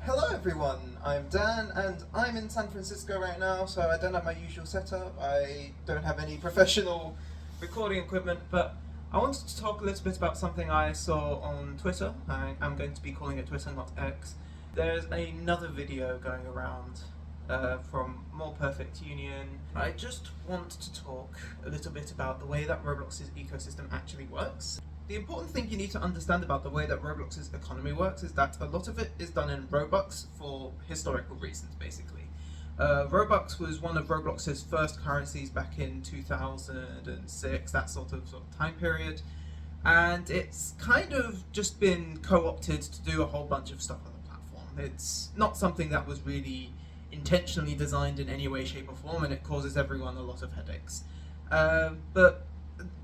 Hello everyone, I'm Dan and I'm in San Francisco right now, so I don't have my usual setup. I don't have any professional recording equipment, but I wanted to talk a little bit about something I saw on Twitter. I'm going to be calling it Twitter, not X. There's another video going around from More Perfect Union. I just want to talk a little bit about the way that Roblox's ecosystem actually works. The important thing you need to understand about the way that Roblox's economy works is that a lot of it is done in Robux for historical reasons, basically. Robux was one of Roblox's first currencies back in 2006, that sort of time period, and it's kind of just been co-opted to do a whole bunch of stuff on the platform. It's not something that was really intentionally designed in any way, shape, or form, and it causes everyone a lot of headaches. But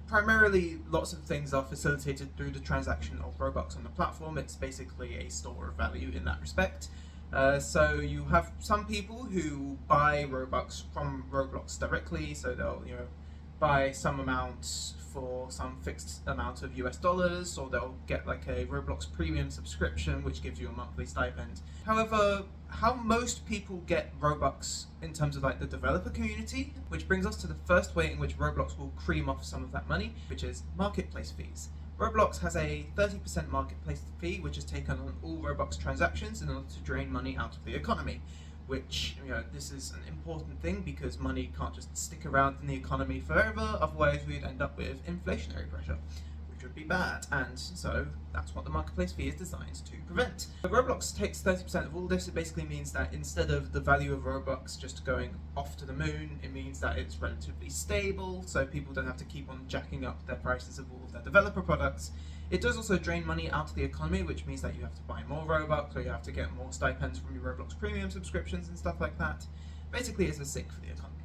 primarily, lots of things are facilitated through the transaction of Robux on the platform. It's basically a store of value in that respect. So you have some people who buy Robux from Roblox directly, so they'll buy some amount for some fixed amount of US dollars, or they'll get like a Roblox premium subscription which gives you a monthly stipend. However, how most people get Robux in terms of like the developer community, which brings us to the first way in which Roblox will cream off some of that money, which is marketplace fees. Roblox has a 30% marketplace fee which is taken on all Robux transactions in order to drain money out of the economy. Which, this is an important thing because money can't just stick around in the economy forever, otherwise we'd end up with inflationary pressure, which would be bad, and so that's what the marketplace fee is designed to prevent. Roblox takes 30% of all this. It basically means that instead of the value of Robux just going off to the moon, it means that it's relatively stable, so people don't have to keep on jacking up their prices of all of their developer products. It does also drain money out of the economy, which means that you have to buy more Robux, or you have to get more stipends from your Roblox premium subscriptions and stuff like that. Basically, it's a sink for the economy.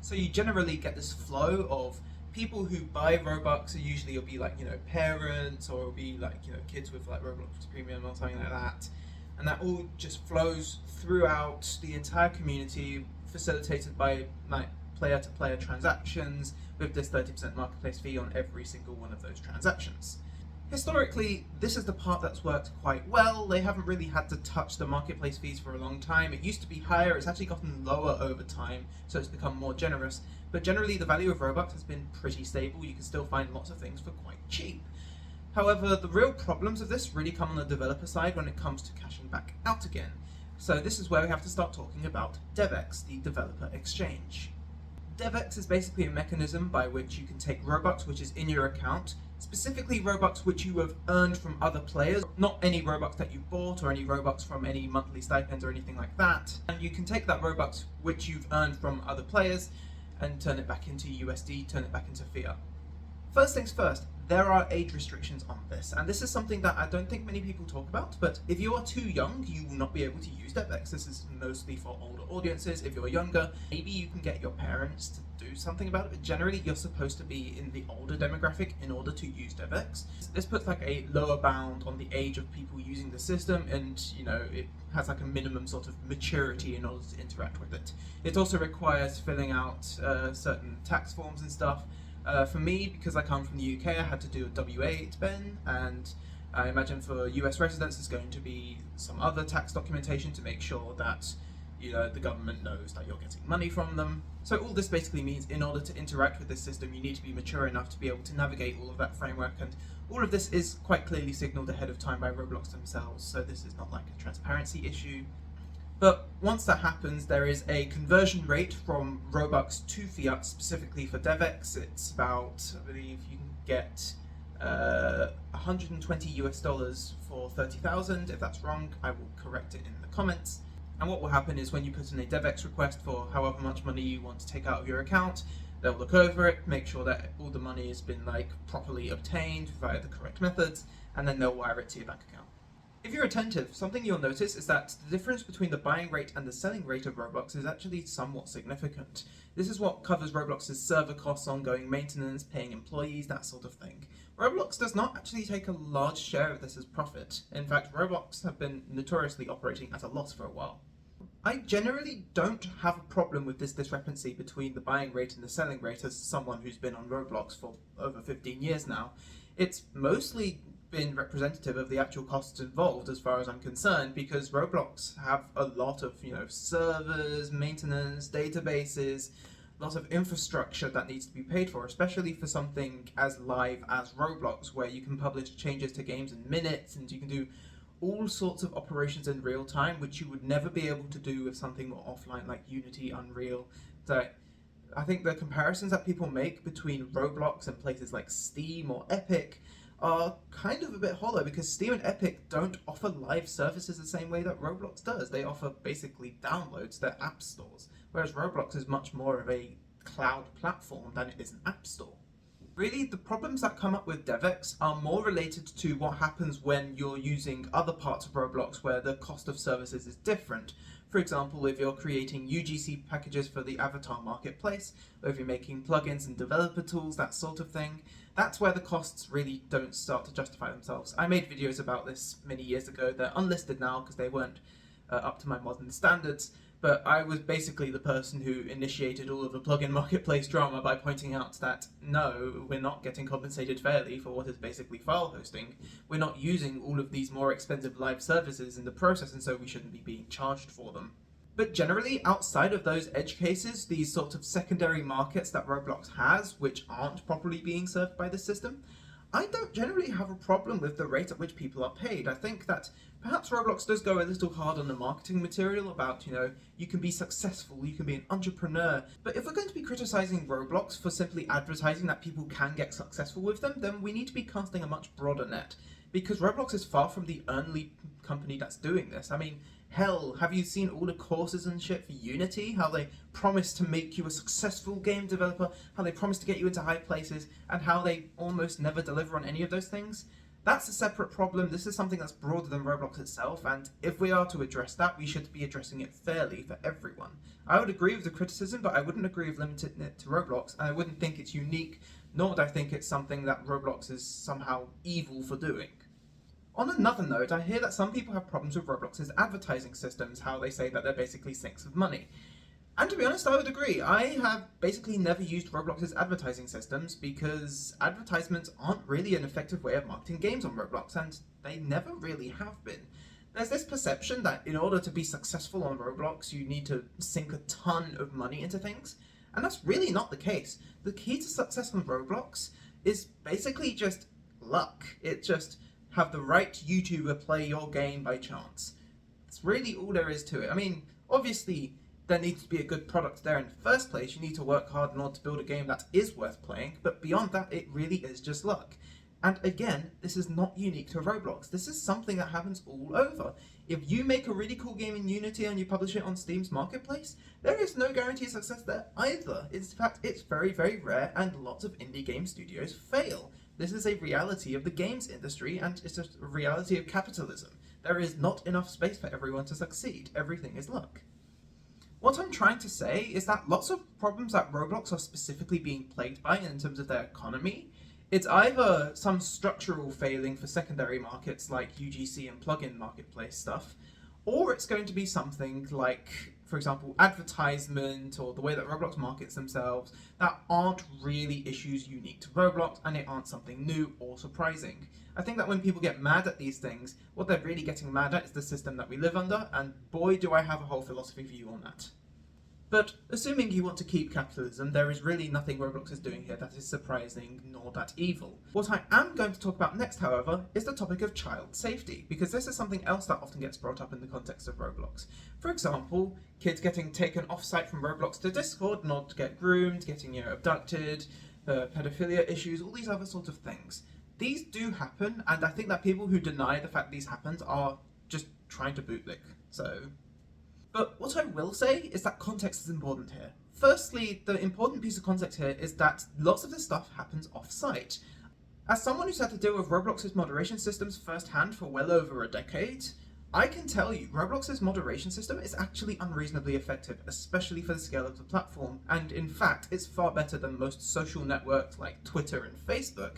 So you generally get this flow of people who buy Robux. Are usually it'll be like, parents, or it'll be like, kids with like Roblox premium or something like that. And that all just flows throughout the entire community, facilitated by like player-to-player transactions with this 30% marketplace fee on every single one of those transactions. Historically, this is the part that's worked quite well. They haven't really had to touch the marketplace fees for a long time. It used to be higher, it's actually gotten lower over time, so it's become more generous. But generally, the value of Robux has been pretty stable. You can still find lots of things for quite cheap. However, the real problems of this really come on the developer side when it comes to cashing back out again. So this is where we have to start talking about DevX, the developer exchange. DevX is basically a mechanism by which you can take Robux which is in your account, specifically Robux which you have earned from other players, not any Robux that you bought or any Robux from any monthly stipends or anything like that. And you can take that Robux which you've earned from other players and turn it back into USD, turn it back into fiat. First things first, there are age restrictions on this, and this is something that I don't think many people talk about, but if you are too young, you will not be able to use DevX. This is mostly for older audiences. If you're younger, maybe you can get your parents to do something about it, but generally you're supposed to be in the older demographic in order to use DevX. This puts like a lower bound on the age of people using the system, and it has like a minimum sort of maturity in order to interact with it. It also requires filling out certain tax forms and stuff. For me, because I come from the UK, I had to do a W8 Ben, and I imagine for US residents there's going to be some other tax documentation to make sure that the government knows that you're getting money from them. So all this basically means in order to interact with this system, you need to be mature enough to be able to navigate all of that framework, and all of this is quite clearly signaled ahead of time by Roblox themselves, so this is not like a transparency issue. But once that happens, there is a conversion rate from Robux to fiat specifically for DevX. It's about, I believe you can get 120 US dollars for 30,000. If that's wrong, I will correct it in the comments. And what will happen is when you put in a DevX request for however much money you want to take out of your account, they'll look over it, make sure that all the money has been properly obtained via the correct methods, and then they'll wire it to your bank account. If you're attentive, something you'll notice is that the difference between the buying rate and the selling rate of Roblox is actually somewhat significant. This is what covers Roblox's server costs, ongoing maintenance, paying employees, that sort of thing. Roblox does not actually take a large share of this as profit. In fact, Roblox have been notoriously operating at a loss for a while. I generally don't have a problem with this discrepancy between the buying rate and the selling rate as someone who's been on Roblox for over 15 years now. It's mostly been representative of the actual costs involved as far as I'm concerned, because Roblox have a lot of, servers, maintenance, databases, lots of infrastructure that needs to be paid for, especially for something as live as Roblox, where you can publish changes to games in minutes and you can do all sorts of operations in real time, which you would never be able to do with something more offline like Unity, Unreal. So I think the comparisons that people make between Roblox and places like Steam or Epic are kind of a bit hollow, because Steam and Epic don't offer live services the same way that Roblox does. They offer basically downloads, they're app stores, whereas Roblox is much more of a cloud platform than it is an app store. Really, the problems that come up with DevX are more related to what happens when you're using other parts of Roblox where the cost of services is different. For example, if you're creating UGC packages for the avatar marketplace, or if you're making plugins and developer tools, that sort of thing, that's where the costs really don't start to justify themselves. I made videos about this many years ago. They're unlisted now because they weren't up to my modern standards, but I was basically the person who initiated all of the plugin marketplace drama by pointing out that no, we're not getting compensated fairly for what is basically file hosting. We're not using all of these more expensive live services in the process, and so we shouldn't be being charged for them. But generally, outside of those edge cases, these sorts of secondary markets that Roblox has, which aren't properly being served by the system, I don't generally have a problem with the rate at which people are paid. I think that perhaps Roblox does go a little hard on the marketing material about, you can be successful, you can be an entrepreneur. But if we're going to be criticizing Roblox for simply advertising that people can get successful with them, then we need to be casting a much broader net. Because Roblox is far from the only company that's doing this. I mean, hell, have you seen all the courses and shit for Unity? How they promise to make you a successful game developer, how they promise to get you into high places, and how they almost never deliver on any of those things? That's a separate problem. This is something that's broader than Roblox itself, and if we are to address that, we should be addressing it fairly for everyone. I would agree with the criticism, but I wouldn't agree with limiting it to Roblox, and I wouldn't think it's unique, nor would I think it's something that Roblox is somehow evil for doing. On another note, I hear that some people have problems with Roblox's advertising systems, how they say that they're basically sinks of money. And to be honest, I would agree. I have basically never used Roblox's advertising systems because advertisements aren't really an effective way of marketing games on Roblox, and they never really have been. There's this perception that in order to be successful on Roblox, you need to sink a ton of money into things, and that's really not the case. The key to success on Roblox is basically just luck. It's just have the right YouTuber play your game by chance. That's really all there is to it. I mean, obviously, there needs to be a good product there in the first place. You need to work hard in order to build a game that is worth playing, but beyond that, it really is just luck. And again, this is not unique to Roblox. This is something that happens all over. If you make a really cool game in Unity and you publish it on Steam's marketplace, there is no guarantee of success there either. In fact, it's very, very rare, and lots of indie game studios fail. This is a reality of the games industry, and it's a reality of capitalism. There is not enough space for everyone to succeed. Everything is luck. What I'm trying to say is that lots of problems that Roblox are specifically being plagued by in terms of their economy, it's either some structural failing for secondary markets like UGC and plugin marketplace stuff, or it's going to be something like, for example, advertisement or the way that Roblox markets themselves that aren't really issues unique to Roblox, and it aren't something new or surprising. I think that when people get mad at these things, what they're really getting mad at is the system that we live under, and boy do I have a whole philosophy view on that. But assuming you want to keep capitalism, there is really nothing Roblox is doing here that is surprising nor that evil. What I am going to talk about next, however, is the topic of child safety, because this is something else that often gets brought up in the context of Roblox. For example, kids getting taken off-site from Roblox to Discord in order to get groomed, getting abducted, pedophilia issues, all these other sorts of things. These do happen, and I think that people who deny the fact these happen are just trying to bootlick, so... But what I will say is that context is important here. Firstly, the important piece of context here is that lots of this stuff happens off-site. As someone who's had to deal with Roblox's moderation systems firsthand for well over a decade, I can tell you Roblox's moderation system is actually unreasonably effective, especially for the scale of the platform, and in fact it's far better than most social networks like Twitter and Facebook,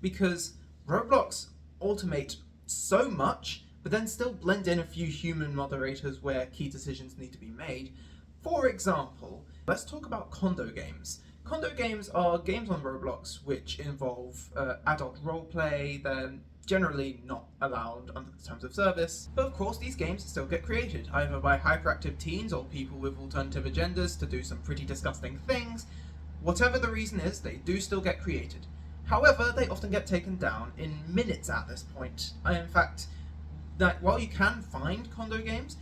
because Roblox automate so much, but then still blend in a few human moderators where key decisions need to be made. For example, let's talk about condo games. Condo games are games on Roblox which involve adult roleplay. They're generally not allowed under the terms of service. But of course, these games still get created, either by hyperactive teens or people with alternative agendas to do some pretty disgusting things. Whatever the reason is, they do still get created. However, they often get taken down in minutes at this point. In fact, that while you can find condo games,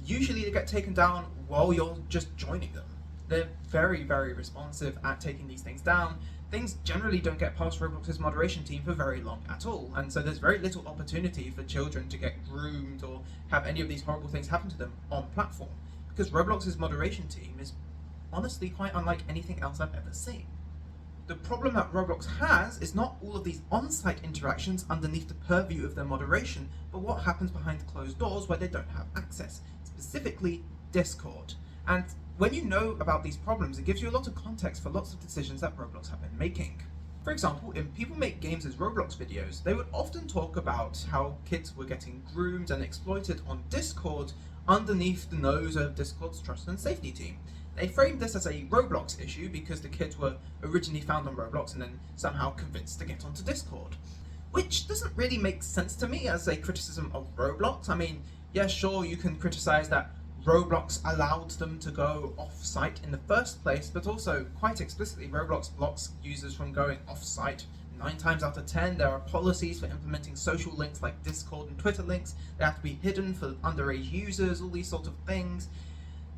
usually they get taken down while you're just joining them. They're very, very responsive at taking these things down. Things generally don't get past Roblox's moderation team for very long at all, and so there's very little opportunity for children to get groomed or have any of these horrible things happen to them on platform, because Roblox's moderation team is honestly quite unlike anything else I've ever seen. The problem that Roblox has is not all of these on-site interactions underneath the purview of their moderation, but what happens behind closed doors where they don't have access, specifically Discord. And when you know about these problems, it gives you a lot of context for lots of decisions that Roblox have been making. For example, if people make games as Roblox videos, they would often talk about how kids were getting groomed and exploited on Discord underneath the nose of Discord's trust and safety team. They framed this as a Roblox issue because the kids were originally found on Roblox and then somehow convinced to get onto Discord. Which doesn't really make sense to me as a criticism of Roblox. I mean, yeah, sure, you can criticize that Roblox allowed them to go off-site in the first place, but also, quite explicitly, Roblox blocks users from going off-site 9 times out of 10. There are policies for implementing social links like Discord and Twitter links. They have to be hidden for underage users, all these sorts of things.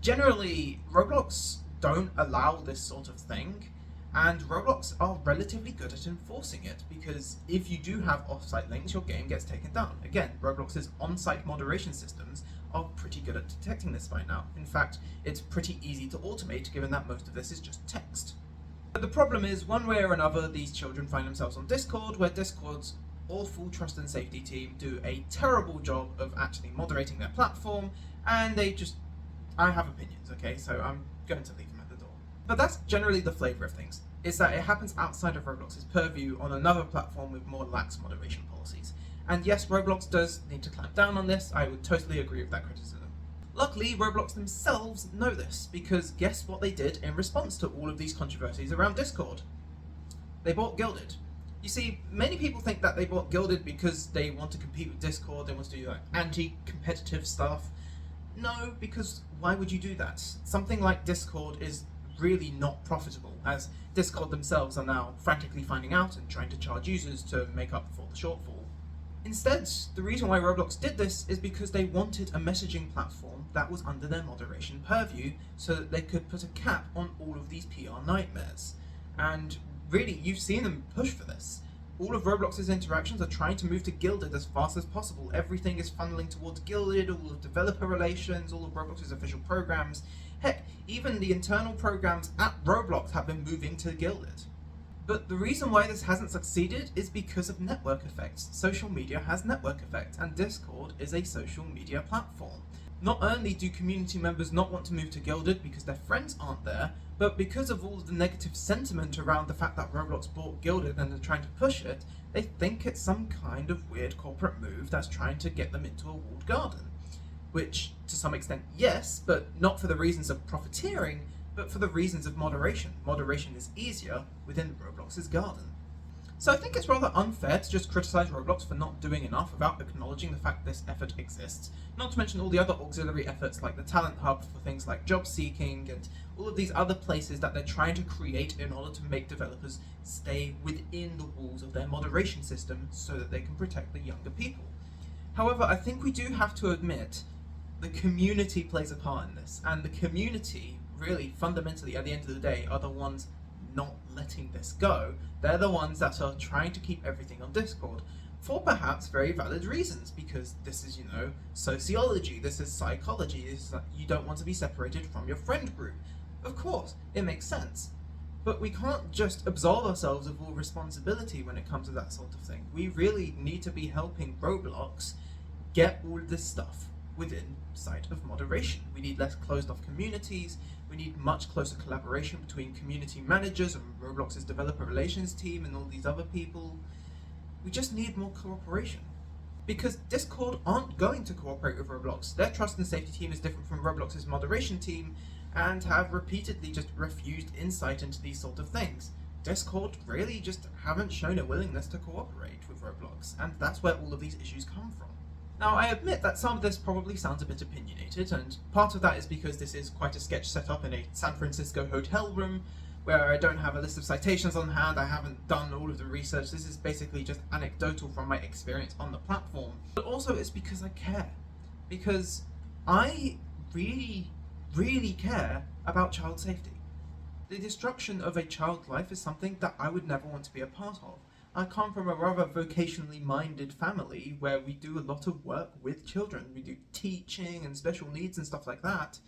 Generally, Roblox don't allow this sort of thing, and Roblox are relatively good at enforcing it, because if you do have off-site links, your game gets taken down. Again, Roblox's on-site moderation systems are pretty good at detecting this by now. In fact, it's pretty easy to automate, given that most of this is just text. But the problem is, one way or another, these children find themselves on Discord, where Discord's awful trust and safety team do a terrible job of actually moderating their platform, and I have opinions, okay, so I'm going to leave them at the door. But that's generally the flavour of things, is that it happens outside of Roblox's purview on another platform with more lax moderation policies. And yes, Roblox does need to clamp down on this. I would totally agree with that criticism. Luckily, Roblox themselves know this, because guess what they did in response to all of these controversies around Discord? They bought Guilded. You see, many people think that they bought Guilded because they want to compete with Discord, they want to do like anti-competitive stuff. No, because why would you do that? Something like Discord is really not profitable, as Discord themselves are now frantically finding out and trying to charge users to make up for the shortfall. Instead, the reason why Roblox did this is because they wanted a messaging platform that was under their moderation purview, so that they could put a cap on all of these PR nightmares. And really, you've seen them push for this. All of Roblox's interactions are trying to move to Guilded as fast as possible. Everything is funneling towards Guilded, all of developer relations, all of Roblox's official programs. Heck, even the internal programs at Roblox have been moving to Guilded. But the reason why this hasn't succeeded is because of network effects. Social media has network effects, and Discord is a social media platform. Not only do community members not want to move to Guilded because their friends aren't there, but because of all of the negative sentiment around the fact that Roblox bought Guilded and are trying to push it, they think it's some kind of weird corporate move that's trying to get them into a walled garden. Which, to some extent, yes, but not for the reasons of profiteering, but for the reasons of moderation. Moderation is easier within Roblox's garden. So I think it's rather unfair to just criticize Roblox for not doing enough without acknowledging the fact this effort exists, not to mention all the other auxiliary efforts like the Talent Hub for things like job seeking and all of these other places that they're trying to create in order to make developers stay within the walls of their moderation system so that they can protect the younger people. However, I think we do have to admit the community plays a part in this, and the community really fundamentally at the end of the day are the ones not letting this go. They're the ones that are trying to keep everything on Discord for perhaps very valid reasons, because this is, sociology, this is psychology, you don't want to be separated from your friend group. Of course, it makes sense. But we can't just absolve ourselves of all responsibility when it comes to that sort of thing. We really need to be helping Roblox get all this stuff within sight of moderation. We need less closed off communities, we need much closer collaboration between community managers and Roblox's developer relations team and all these other people. We just need more cooperation. Because Discord aren't going to cooperate with Roblox. Their trust and safety team is different from Roblox's moderation team and have repeatedly just refused insight into these sort of things. Discord really just haven't shown a willingness to cooperate with Roblox, and that's where all of these issues come from. Now, I admit that some of this probably sounds a bit opinionated, and part of that is because this is quite a sketch set up in a San Francisco hotel room, where I don't have a list of citations on hand, I haven't done all of the research, this is basically just anecdotal from my experience on the platform. But also it's because I care. Because I really, really care about child safety. The destruction of a child's life is something that I would never want to be a part of. I come from a rather vocationally minded family where we do a lot of work with children. We do teaching and special needs and stuff like that.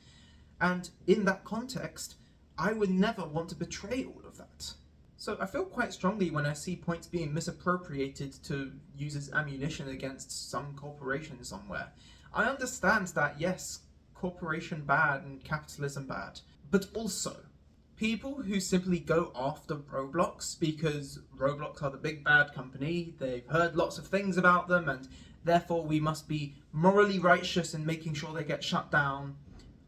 And in that context, I would never want to betray all of that. So I feel quite strongly when I see points being misappropriated to use as ammunition against some corporation somewhere. I understand that, yes, corporation bad and capitalism bad, but also people who simply go after Roblox because Roblox are the big bad company, they've heard lots of things about them, and therefore we must be morally righteous in making sure they get shut down,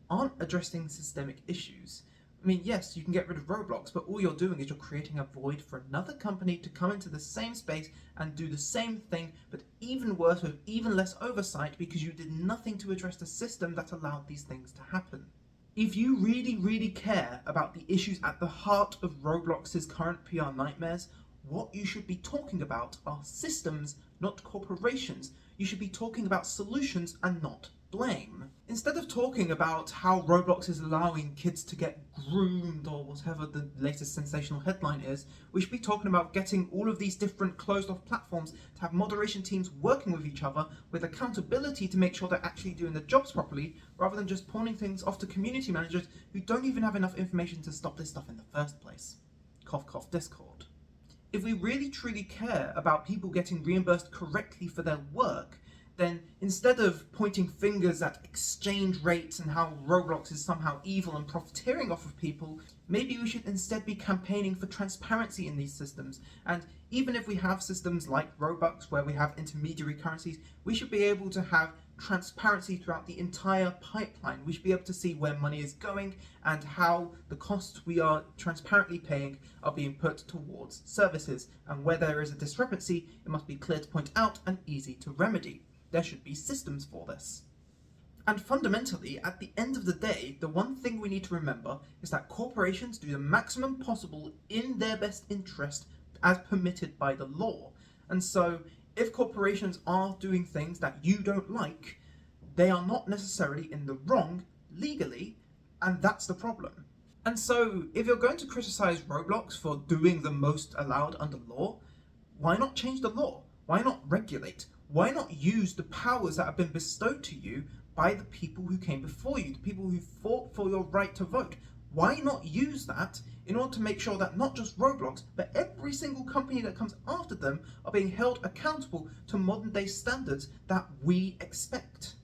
aren't addressing systemic issues. I mean, yes, you can get rid of Roblox, but all you're doing is you're creating a void for another company to come into the same space and do the same thing, but even worse with even less oversight because you did nothing to address the system that allowed these things to happen. If you really, really care about the issues at the heart of Roblox's current PR nightmares, what you should be talking about are systems, not corporations. You should be talking about solutions and not blame. Instead of talking about how Roblox is allowing kids to get groomed or whatever the latest sensational headline is, we should be talking about getting all of these different closed-off platforms to have moderation teams working with each other with accountability to make sure they're actually doing their jobs properly, rather than just pawning things off to community managers who don't even have enough information to stop this stuff in the first place. Cough cough Discord. If we really truly care about people getting reimbursed correctly for their work, then instead of pointing fingers at exchange rates and how Roblox is somehow evil and profiteering off of people, maybe we should instead be campaigning for transparency in these systems. And even if we have systems like Robux where we have intermediary currencies, we should be able to have transparency throughout the entire pipeline. We should be able to see where money is going and how the costs we are transparently paying are being put towards services. And where there is a discrepancy, it must be clear to point out and easy to remedy. There should be systems for this. And fundamentally, at the end of the day, the one thing we need to remember is that corporations do the maximum possible in their best interest as permitted by the law. And so, if corporations are doing things that you don't like, they are not necessarily in the wrong legally, and that's the problem. And so, if you're going to criticize Roblox for doing the most allowed under law, why not change the law? Why not regulate? Why not use the powers that have been bestowed to you by the people who came before you, the people who fought for your right to vote? Why not use that in order to make sure that not just Roblox, but every single company that comes after them are being held accountable to modern day standards that we expect?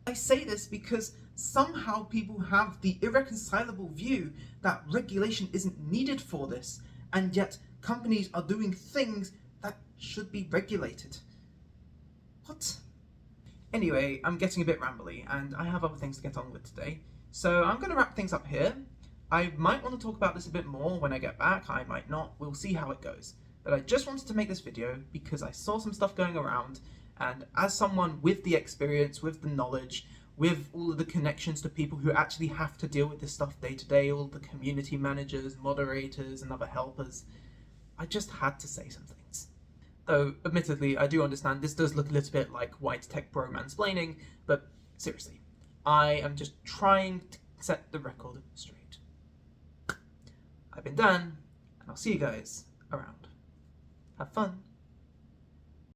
I say this because somehow people have the irreconcilable view that regulation isn't needed for this, and yet companies are doing things that should be regulated. What? Anyway, I'm getting a bit rambly, and I have other things to get on with today, so I'm going to wrap things up here. I might want to talk about this a bit more when I get back, I might not, we'll see how it goes. But I just wanted to make this video because I saw some stuff going around, and as someone with the experience, with the knowledge, with all of the connections to people who actually have to deal with this stuff day to day, all the community managers, moderators, and other helpers, I just had to say some things. Though, admittedly, I do understand this does look a little bit like white tech bro mansplaining, but seriously, I am just trying to set the record straight. I've been Dan, and I'll see you guys around. Have fun.